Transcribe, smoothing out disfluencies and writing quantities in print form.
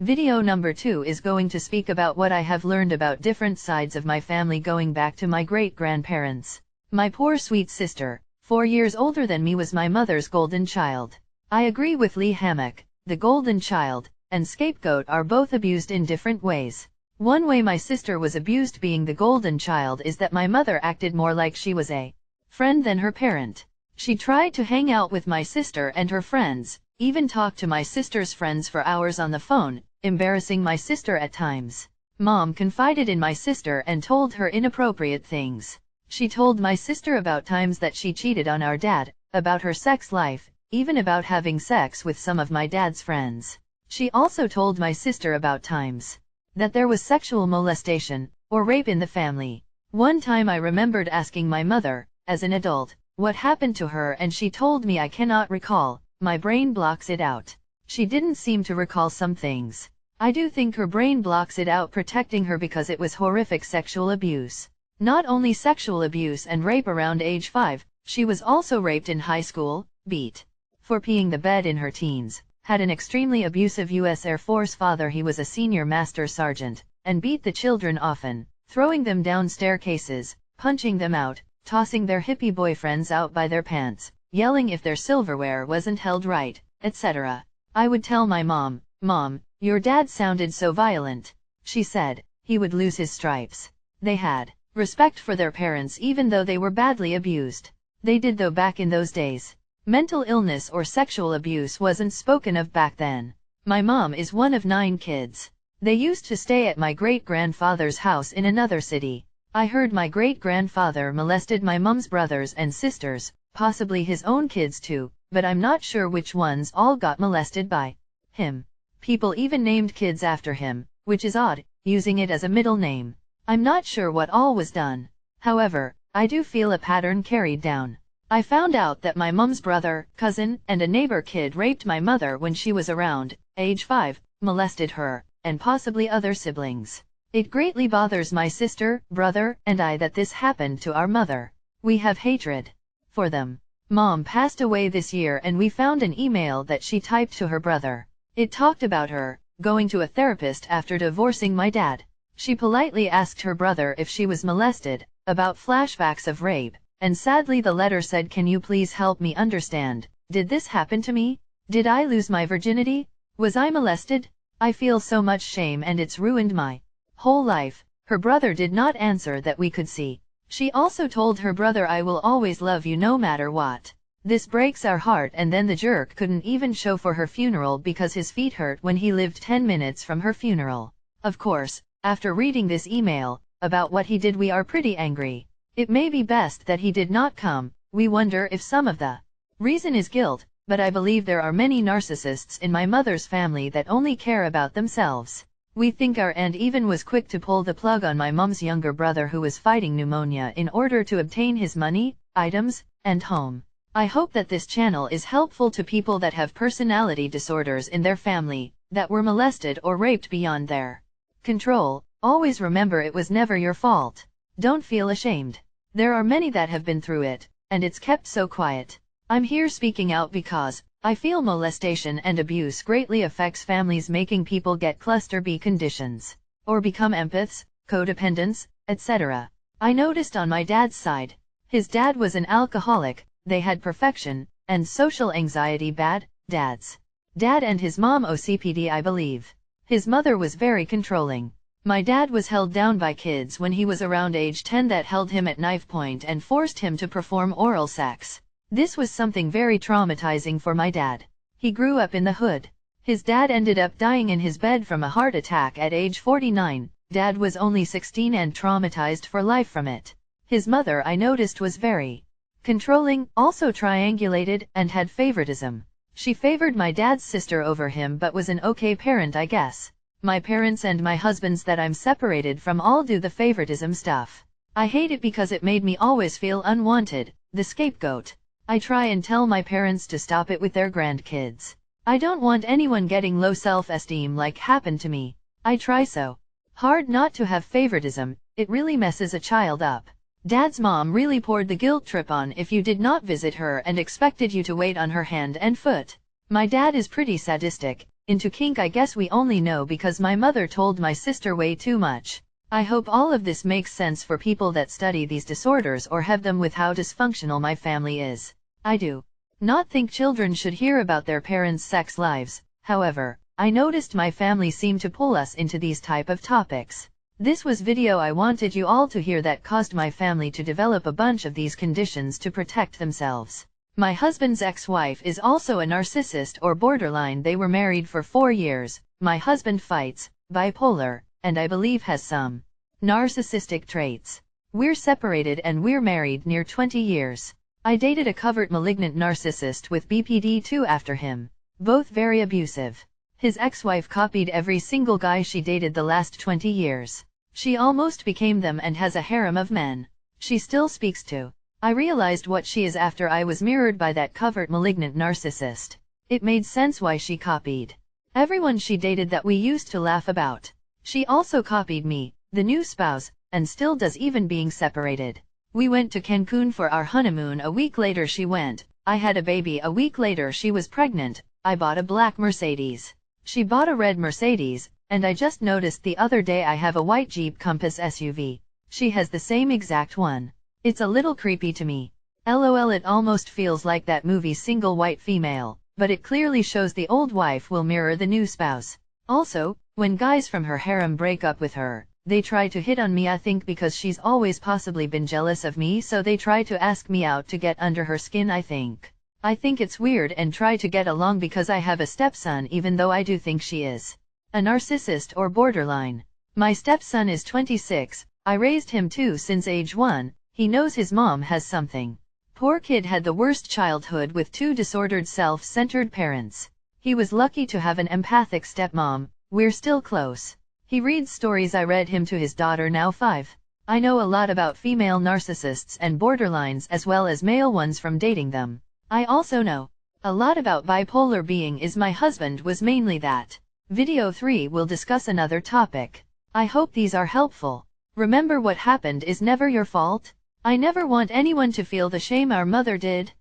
Video number 2 is going to speak about what I have learned about different sides of my family going back to my great-grandparents. My poor sweet sister, 4 years older than me, was my mother's golden child. I agree with Lee Hammock. The golden child and scapegoat are both abused in different ways. One way my sister was abused being the golden child is that my mother acted more like she was a friend than her parent. She tried to hang out with my sister and her friends, even talked to my sister's friends for hours on the phone, embarrassing my sister at times. Mom confided in my sister and told her inappropriate things. She told my sister about times that she cheated on our dad, about her sex life, even about having sex with some of my dad's friends. She also told my sister about times that there was sexual molestation or rape in the family. One time I remembered asking my mother, as an adult, what happened to her, and she told me I cannot recall, my brain blocks it out. She didn't seem to recall some things. I do think her brain blocks it out, protecting her, because it was horrific sexual abuse. Not only sexual abuse and rape around age 5, she was also raped in high school, beat for peeing the bed in her teens, had an extremely abusive U.S. Air Force father, he was a senior master sergeant, and beat the children often, throwing them down staircases, punching them out, tossing their hippie boyfriends out by their pants, yelling if their silverware wasn't held right, etc. I would tell my mom, "Mom, your dad sounded so violent." She said, he would lose his stripes. They had respect for their parents even though they were badly abused. They did, though, back in those days. Mental illness or sexual abuse wasn't spoken of back then. My mom is one of 9 kids. They used to stay at my great-grandfather's house in another city. I heard my great-grandfather molested my mom's brothers and sisters, possibly his own kids too, but I'm not sure which ones all got molested by him. People even named kids after him, which is odd, using it as a middle name. I'm not sure what all was done. However, I do feel a pattern carried down. I found out that my mom's brother, cousin, and a neighbor kid raped my mother when she was around age 5, molested her, and possibly other siblings. It greatly bothers my sister, brother, and I that this happened to our mother. We have hatred for them. Mom passed away this year, and we found an email that she typed to her brother. It talked about her going to a therapist after divorcing my dad. She politely asked her brother if she was molested, about flashbacks of rape, and sadly the letter said, "Can you please help me understand? Did this happen to me? Did I lose my virginity? Was I molested? I feel so much shame and it's ruined my whole life." Her brother did not answer that we could see. She also told her brother, "I will always love you no matter what." This breaks our heart. And then the jerk couldn't even show for her funeral because his feet hurt when he lived 10 minutes from her funeral. Of course, after reading this email about what he did, we are pretty angry. It may be best that he did not come. We wonder if some of the reason is guilt, but I believe there are many narcissists in my mother's family that only care about themselves. We think our aunt even was quick to pull the plug on my mom's younger brother who was fighting pneumonia in order to obtain his money, items, and home. I hope that this channel is helpful to people that have personality disorders in their family, that were molested or raped beyond their control. Always remember, it was never your fault. Don't feel ashamed. There are many that have been through it, and it's kept so quiet. I'm here speaking out because I feel molestation and abuse greatly affects families, making people get cluster B conditions, or become empaths, codependents, etc. I noticed on my dad's side. His dad was an alcoholic, they had perfection, and social anxiety. Bad dad's dad and his mom OCPD, I believe. His mother was very controlling. My dad was held down by kids when he was around age 10 that held him at knife point and forced him to perform oral sex. This was something very traumatizing for my dad. He grew up in the hood. His dad ended up dying in his bed from a heart attack at age 49. Dad was only 16 and traumatized for life from it. His mother, I noticed, was very controlling, also triangulated, and had favoritism. She favored my dad's sister over him but was an okay parent, I guess. My parents and my husband's that I'm separated from all do the favoritism stuff. I hate it because it made me always feel unwanted, the scapegoat. I try and tell my parents to stop it with their grandkids. I don't want anyone getting low self-esteem like happened to me. I try so hard not to have favoritism, it really messes a child up. Dad's mom really poured the guilt trip on if you did not visit her and expected you to wait on her hand and foot. My dad is pretty sadistic, Into kink I guess we only know because my mother told my sister way too much. I hope all of this makes sense for people that study these disorders or have them with how dysfunctional my family is. I do not think children should hear about their parents' sex lives. However, I noticed my family seemed to pull us into these type of topics. This was video I wanted you all to hear that caused my family to develop a bunch of these conditions to protect themselves. My husband's ex-wife is also a narcissist or borderline. They were married for 4 years. My husband fights, bipolar, and I believe has some narcissistic traits. We're separated and we're married near 20 years. I dated a covert malignant narcissist with BPD-2 after him. Both very abusive. His ex-wife copied every single guy she dated the last 20 years. She almost became them and has a harem of men. She still speaks to. I realized what she is after I was mirrored by that covert malignant narcissist. It made sense why she copied everyone she dated that we used to laugh about. She also copied me, the new spouse, and still does even being separated. We went to Cancun for our honeymoon. A week later she went. I had a baby. A week later she was pregnant. I bought a black Mercedes. She bought a red Mercedes, and I just noticed the other day I have a white Jeep Compass SUV. She has the same exact one. It's a little creepy to me. LOL, it almost feels like that movie Single White Female, but it clearly shows the old wife will mirror the new spouse. Also, when guys from her harem break up with her, they try to hit on me. I think because she's always possibly been jealous of me, so they try to ask me out to get under her skin. I think it's weird and try to get along because I have a stepson, even though I do think she is a narcissist or borderline. My stepson is 26. I raised him too since age 1. He knows his mom has something. Poor kid had the worst childhood with 2 disordered self-centered parents. He was lucky to have an empathic stepmom. We're still close. He reads stories I read him to his daughter, now 5. I know a lot about female narcissists and borderlines as well as male ones from dating them. I also know a lot about bipolar. Being is my husband was mainly that. Video 3 will discuss another topic. I hope these are helpful. Remember, what happened is never your fault. I never want anyone to feel the shame our mother did.